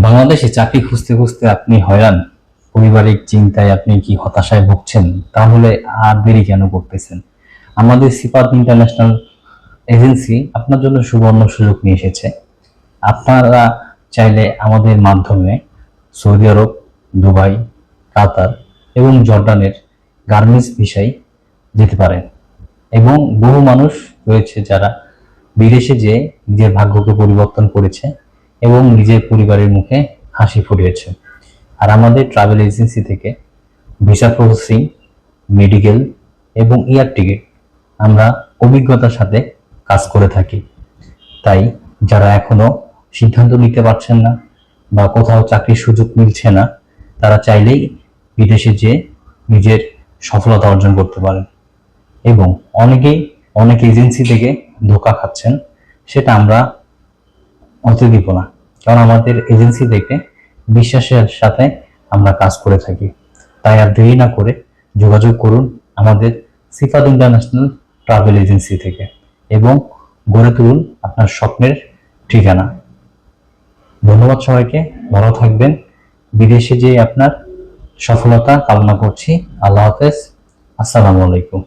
বাংলাদেশে চাকরি খুঁজতে খুঁজতে আপনি হয়রান, পারিবারিক চিন্তায় আপনি কি হতাশায় ভুগছেন? তাহলে আর দেরি কেন করতেছেন? আমাদের সিফাত ইন্টারন্যাশনাল এজেন্সি আপনার জন্য সুবর্ণ সুযোগ নিয়ে এসেছে। আপনারা চাইলে আমাদের মাধ্যমে সৌদি আরব, দুবাই, কাতার এবং জর্ডানের গার্মেন্টস ভিসায় যেতে পারেন। এবং বহু মানুষ রয়েছে যারা বিদেশে যেয়ে নিজের ভাগ্যকে পরিবর্তন করেছে এবং নিজের পরিবারের মুখে হাসি ফুটিয়েছে। আর আমাদের ট্রাভেল এজেন্সি থেকে ভিসা প্রসেসিং, মেডিকেল এবং এয়ার টিকিট আমরা অভিজ্ঞতার সাথে কাজ করে থাকি। তাই যারা এখনো সিদ্ধান্ত নিতে পারছেন না বা কোথাও চাকরির সুযোগ মিলছে না, তারা চাইলেই বিদেশে যেয়ে নিজের সফলতা অর্জন করতে পারেন। এবং অনেকেই অনেক এজেন্সি থেকে ধোঁকা খাচ্ছেন, সেটা আমরা হতে দিব না। কারণ আমাদের এজেন্সি থেকে বিশ্বাসের সাথে আমরা কাজ করে থাকি। তাই আর দেরি না করে যোগাযোগ করুন আমাদের সিফাত ইন্টারন্যাশনাল ট্রাভেল এজেন্সি থেকে এবং গড়ে তুলুন আপনার স্বপ্নের ঠিকানা। ধন্যবাদ সবাইকে, ভালো থাকবেন। বিদেশে যেয়ে আপনার সফলতা কামনা করছি। আল্লাহ হাফেজ। আসসালামু আলাইকুম।